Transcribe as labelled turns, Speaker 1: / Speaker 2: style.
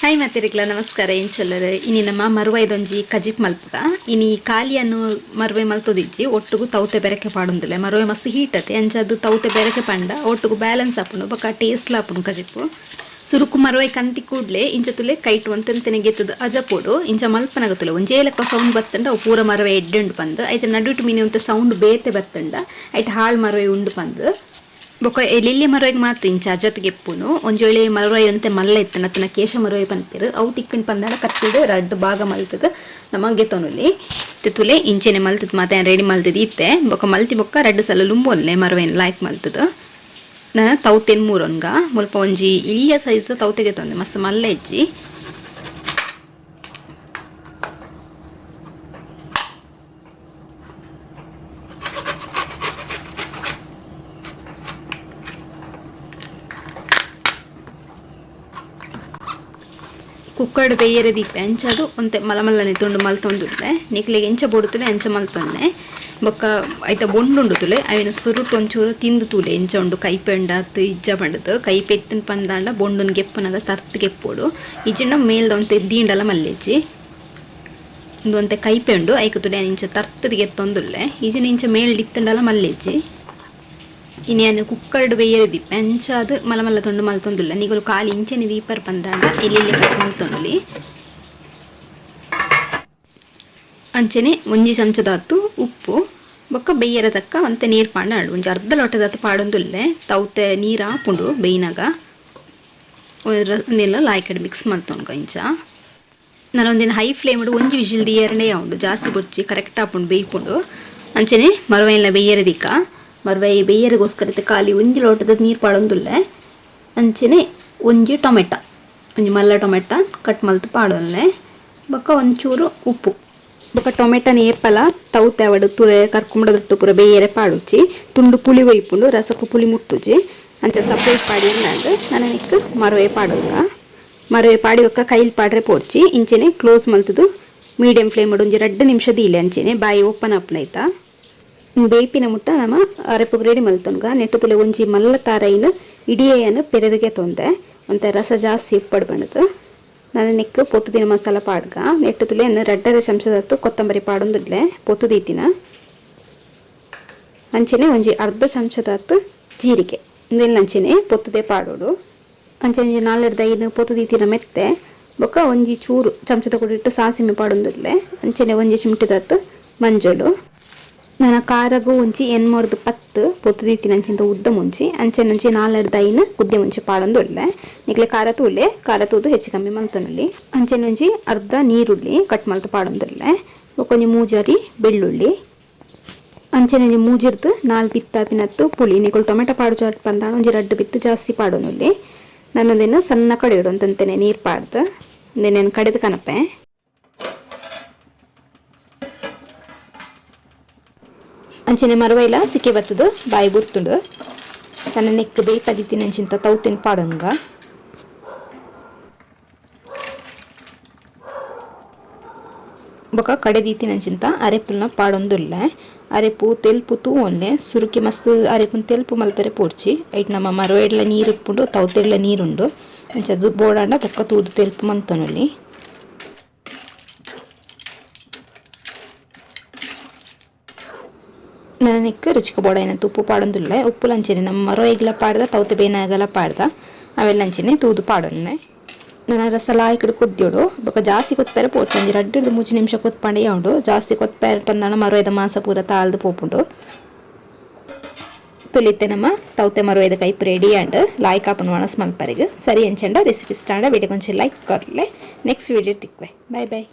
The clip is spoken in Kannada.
Speaker 1: ಹಾಯ್ ಮಾತಿರಿಕ್ಲ ನಮಸ್ಕಾರ ಏನು ಚೊಲ್ಲರು ಇನಿ ನಮ್ಮ ಮರುವೈದೊಂಜಿ ಕಜಿಪ್ ಮಲ್ಪುಗ ಇನಿ ಕಾಲಿಯನ್ನು ಮರುವೆ ಮಲ್ತೊದಿಜ್ಜಿ ಒಟ್ಟುಗು ತೌತೆ ಬೆರಕೆ ಪಾಡೊಂದುಲ್ಲೆ ಮರುವೆ ಮಸ್ತ್ ಹೀಟತೆ ಅಂಚ ತೌತೆ ಬೆರಕೆ ಪಂಡ ಒಟ್ಟುಗು ಬ್ಯಾಲೆನ್ಸ್ ಆಪುಂಡು ಬೊಕ ಟೇಸ್ಟ್ ಆಪುಂಡು ಕಜಿಪ್ಪು ಸುರುಕು ಮರುವೆ ಕಂತಿ ಕೂಡ್ಲೆ ಇಂಚ ತುಲೆ ಕೈಟ್ ಒಂತೆಂತೆನೆ ಗೆತ್ತದ ಅಜಪೋಡು ಇಂಚ ಮಲ್ಪನಗ ತುಲೆ ಒಂಜೇಲಕ್ಕ ಸೌಂಡ್ ಬತ್ತಂಡ ಅವು ಪೂರ ಮರುವೆ ಎಡ್ಡೆಂಡು ಪಂದ್ ಐತೆ ನಡುಟು ಮೀನಿ ಒಂತೆ ಸೌಂಡ್ ಬೇತೆ ಬತ್ತಂಡ ಐತೆ ಹಾಳು ಮರುವೆ ಉಂಡು ಪಂದ್ ಬೊಕ ಎಲ್ಲಿಲ್ಲಿ ಮರವಾಗಿ ಮಾತ್ರ ಇಂಚ ಅಜತ್ಗೆ ಎಪ್ಪುನು ಒಂಜೊಳೆ ಮರವಾಯಿ ಅಂತೆ ಮಲ್ಲ ಇತ್ತನ ಅತನ ಕೇಶ ಮರವಾಯಿ ಪಂತಿರು ಅವು ತಿಕ್ಕಂಡು ಪಂದಾಡ ಕತ್ತಿಡು ರಡ್ಡು ಭಾಗ ಮಲ್ತದ ನಮಗೆ ತೊನುಲಿ ತುಲೆ ಇಂಚೆನೆ ಮಲ್ತದ ಮಾತೆ ರೆಡಿ ಮಲ್ತದ ಇತ್ತೆ ಬೊಕ ಮಲ್ತಿ ಬೊಕ್ಕ ರಡ್ಡು ಸಲ ಲುಂಬೊನ್ಲೆ ಮರವಾಯಿನ ಲಾಯ್ಕ್ ಮಲ್ತದ ನಾನು ತೌತೆನ್ ಮೂರೊನ್ಗ ಮುಲ್ಪ ಒಂಜಿ ಇಳಿಯ ಸೈಜ್ ತೌತೆಗೆ ತೊಂದೆ ಮಸ್ತ್ ಮಲ್ಲ ಇಜ್ಜಿ ಕುಕ್ಕರ್ಡ್ ಬೇಯರೆ ದೀಪೆ ಅಂಚದು ಒಂತೆ ಮಲಮಲ್ಲನೆ ತುಂಡು ಮಲ್ತೊಂದುಲ್ಲೆ ನಿಕ್ಲೆಗೆ ಎಂಚ ಬೋಡುತ್ತುಲೆ ಅಂಚ ಮಲ್ತೊನ್ನೆ ಬೊಕ್ಕ ಐತ ಬೊಂಡುಂಡು ತುಲೆ ಅವಿನ ಸುರುಟ್ಟು ಒಂಚೂರು ತಿಂದು ತೂಲೆ ಎಂಚ ಉಂಡು ಕೈಪೆಂಡಾತ್ ಇಜ್ಜ ಪಂಡದು ಕೈಪೆ ಎತ್ತಿನ ಪಂದಾಂಡ ಬೊಂಡುನ್ ಗೆಪ್ಪುನಾಗ ತರ್ತ್ ಗೆಪ್ಪೋಡು ಇಜ್ಜಿಂಡ ಮೇಲ್ದ ಒಂತೆ ದೀಂಡಲ ಮಲ್ಲೆಜ್ಜಿ ಇಂದು ಒಂತೆ ಕೈಪೆಂಡು ಐಕ ತುಲೆ ಇಂಚ ತರ್ತದ ಗೆತ್ತೊಂದುಲ್ಲೆ ಈಜಿನ ಇಂಚ ಮೇಲ್ ಡಿತ್ತಂಡಲ ಮಲ್ಲೆಜ್ಜಿ ಇನ್ನು ಕುಕ್ಕರ್ಡ್ ಬೇಯರೆ ದೀಪೆ ಅಂಚಾದ ಮಲಮಲ್ಲ ತೊಂಡು ಮಲ್ತೊಂದುಲ್ಲ ನೀಗಲು ಕಾಲಿ ಇಂಚೆನೆ ದೀಪರ್ ಪಂದಾಂಡ ಎಲ್ಲಿ ಮಲ್ತೊಂದುಲಿ ಅಂಚನೆ ಒಂಜಿ ಚಮಚದಾತು ಉಪ್ಪು ಬೊಕ್ಕ ಬೇಯರ ತಕ್ಕ ಒಂತೆ ನೀರು ಪಾಂಡ ಆಡು ಒಂಜಿ ಅರ್ಧ ಲೋಟದಾತು ಪಾಡೊಂದುಲ್ಲೆ ತೌತೆ ನೀರು ಹಾಪುಂಡು ಬೇಯಿನಾಗ ಒಂದೆಲ್ಲ ಲಾಯ್ಕಡೆ ಮಿಕ್ಸ್ ಮಲ್ತೊನ್ಗ ಇಂಚ ನಾನು ಒಂದಿನ ಹೈ ಫ್ಲೇಮ್ಡು ಒಂಜಿ ವಿಜಿಲ್ ದಿಯರ್ನೇ ಉಂಡು ಜಾಸ್ತಿ ಬೊಚ್ಚಿ ಕರೆಕ್ಟ್ ಆಪುಂಡು ಬೇಯ್ಪುಂಡು ಅಂಚನೆ ಮರವೆಲ್ಲ ಬೇಯರೆ ದಿಕ್ಕ ಮರವೆ ಬೇಯರಿಗೋಸ್ಕರ ಖಾಲಿ ಒಂಜಿ ಲೋಟದ ನೀರು ಪಾಡೊಂದುಲ್ಲೆ ಅಂಚನೆ ಒಂಜಿ ಟೊಮೆಟ ಒಂಜಿ ಮಲ್ಲ ಟೊಮೆಟ ಕಟ್ ಮಲ್ತು ಪಾಡೊಲ್ಲೆ ಬೊಕ್ಕ ಒಂಚೂರು ಉಪ್ಪು ಬೊಕ್ಕ ಟೊಮೆಟನ ಏಪಲ ತೌತೆ ಅವಡು ತುರೆ ಕರ್ಕುಂಬಡದೊಟ್ಟು ಪೂರ ಬೇಯರೆ ಪಾಡುಚ್ಚಿ ತುಂಡು ಪುಳಿ ಒಯ್ಪುಂಡು ರಸಕ್ಕೂ ಪುಳಿ ಮುಟ್ಟುಜಿ ಅಂಚ ಸಪ್ರೇಟ್ ಪಾಡಿ ಎನ್ನಾಂಡು ನನನಿಕ್ ಮರವೆ ಪಾಡೊಂಗ ಮರವೆ ಪಾಡಿ ಬೊಕ್ಕ ಕೈಲಿ ಪಾಡ್ರೆ ಪೋಡ್ಚಿ ಇಂಚೆನೆ ಕ್ಲೋಸ್ ಮಲ್ತದು ಮೀಡಿಯಂ ಫ್ಲೇಮ್ ಒಂಜಿ 2 ನಿಮಿಷ ದೀಲೆ ಅಂಚೆನೆ ಬಾಯಿ ಓಪನ್ ಆಪ್ನೈತಾ ಬೇಯ್ಪಿನ ಮುಟ್ಟ ನಮ್ಮ ಅರೆಪುಗ್ ರೆಡಿ ಮಲ್ತೊನ್ಗ ನೆಟ್ಟು ತುಲೆ ಒಂಜಿ ಮಲ್ಲ ತಾರೈನ ಇಡಿಯೆಯನ್ನು ಪೆರೆದಗೆ ತೊಂದೆ ಒಂತೆ ರಸ ಜಾಸ್ತಿ ಇಪ್ಪಡು ಬಣ್ಣದು ನಾನು ನೆಕ್ ಪೊತ್ತು ದಿನ ಮಸಾಲ ಪಾಡ್ಗ ನೆಟ್ಟು ತುಲೆ ರಡ್ಡರೆ ಚಮಚದತ್ತು ಕೊತ್ತಂಬರಿ ಪಾಡೊಂದುಲ್ಲೆ ಪೊತ್ತು ದೀತಿನ ಅಂಚೆನೆ ಒಂಜಿ ಅರ್ಧ ಚಮಚದತ್ತು ಜೀರಿಗೆ ಇಂದೆಲ್ಲ ಅಂಚೆನೆ ಪೊತ್ತುದೇ ಪಾಡೋಡು ಅಂಚನೆ 4-5 ಪೊತ್ತು ದೀತಿನ ಮೆತ್ತೆ ಬೊಕ್ಕ ಒಂಜಿ ಚೂರು ಚಮಚದ ಕೊಡಿಟ್ಟು ಸಾಸಿಮೆ ಪಾಡೊಂದುಲ್ಲೆ ಅಂಚೆನೆ ಒಂಜಿ ಚಿಮಟಿದತ್ತು ಮಂಜಳು ನಾನು ಖಾರಗೂ ಒಂಚಿ ಎನ್ಮೋರ್ದು 10 ಪೊತ್ತು ದೀತಿನ ಅಂಚಿಂತ ಉದ್ದ ಮುಂಚಿ ಅಂಚೆ ಮುಂಚಿ 4-5 ಕುದ್ದೆ ಮುಂಚಿ ಪಾಡೊಂದುಲ್ಲೆ ನಿಕ್ಲೆ ಖಾರ ತೂದು ಹೆಚ್ಚು ಕಮ್ಮಿ ಮಲ್ತೊನಲ್ಲಿ ಅಂಚೆ ಮುಂಚಿ ಅರ್ಧ ನೀರುಳ್ಳಿ ಕಟ್ ಮಲ್ತು ಪಾಡೊಂದುಲ್ಲೆ ಒಂಜಿ ಮೂಜಾರಿ ಬೆಳ್ಳುಳ್ಳಿ ಅಂಚೆ ಒಂಜಿ ಮೂಜಿರ್ದು 4 ಬಿತ್ತಾಪಿನತ್ತು ಪುಳಿ ನಿಕುಲು ಟೊಮೆಟೊ ಪಾಡು ಚಾಟ್ ಪಂದ ಒಂಜಿ 2 ಬಿತ್ತು ಜಾಸ್ತಿ ಪಾಡೊಂದುಲ್ಲೆ ನಾನೊಂದಿನ ಸಣ್ಣ ಕಡೆಯೋಡು ಅಂತಂತೇನೆ ನೀರು ಪಾಡ್ದು ನಾನು ಕಡೆದು ಕನಪೆ ಅಂಚನೆ ಮರವೈಲ ಸಿಕ್ಕಿ ಬತ್ತದು ಬಾಯಿ ಬುರ್ತುಂಡು ತನ್ನ ನೆಕ್ ಬೇಯ್ಪದಿತ್ತಿನ ಅಂಚಿಂತ ತೌತಿನ ಪಾಡೊನ್ಗ ಬೊಕ ಕಡೆದೀತಿನ ಅಂಚಿಂತ ಅರೆಪುಲ್ನ ಪಾಡೊಂದುಲ್ಲೆ ಅರೆಪು ತೆಲ್ಪು ತೂವೊನ್ನೆ ಸುರುಕಿ ಮಸ್ತ್ ಅರೆಪುನ್ ತೆಲ್ಪು ಮಲ್ಪೆರೆ ಪೋಡ್ಚಿ ಐಟ್ ನಮ್ಮ ಮರವೆಡ್ಲ ನೀರು ಇಪ್ಪುಂಡು ತೌತೆಡ್ಲ ನೀರುಂಡು ಅಂಚದು ಬೋಡಾಂಡ ಬೊಕ್ಕ ತೂದು ತೆಲ್ಪು ಮಂತೊನಲ್ಲಿ ನನಕ್ಕೆ ರುಚಿಕ ಬೋಡ ಏನಂತ ಉಪ್ಪು ಪಾಡೊಂದುಲ್ಲೆ ಉಪ್ಪು ಲಂಚನೆ ನಮ್ಮ ಮರವೆಗ್ಲ ಪಾಡ್ದ ತೌತೆ ಬೇನಾಗಲ ಪಾಡ್ದ ಅವೆಲ್ಲ ಅಂಚನೆ ತೂದು ಪಾಡೊನ್ನೆ ನನ್ನ ರಸ ಲಾಯ್ಕಡು ಕುದ್ಯೋಡು ಬೊಕ ಜಾಸ್ತಿ ಕೊತ್ಪೆರೆ ಪೋಡ್ಚು ಒಂಜಿ 2-3 ನಿಮಿಷ ಕೊತ್ಪಂಡೆ ಉಂಡು ಜಾಸ್ತಿ ಕೊತ್ಪೆರೆ ಟಂದಾಣ ಮರವೆದ ಮಾಸ ಪೂರ ತಾಳ್ದು ಪೋಪುಂಡು ತುಲಿತ್ತೆ ನಮ್ಮ ತೌತೆ ಮರವೆದ ಕೈಪ್ ರೆಡಿ ಆಂಡ್ ಲಾಯ್ಕ್ ಆಪುಂಡು ಮನಸ್ ಮಲ್ಪರೆಗ್ ಸರಿ ಅಂಚಂಡ ರೆಸಿಪಿ ಸ್ಟಾಂಡ ವಿಡಿಯೋ ಕೊಂಚ ಲೈಕ್ ಕೊರ್ಲೆ ನೆಕ್ಸ್ಟ್ ವಿಡಿಯೋ ತಿಕ್ವೆ ಬಾಯ್ ಬಾಯ್.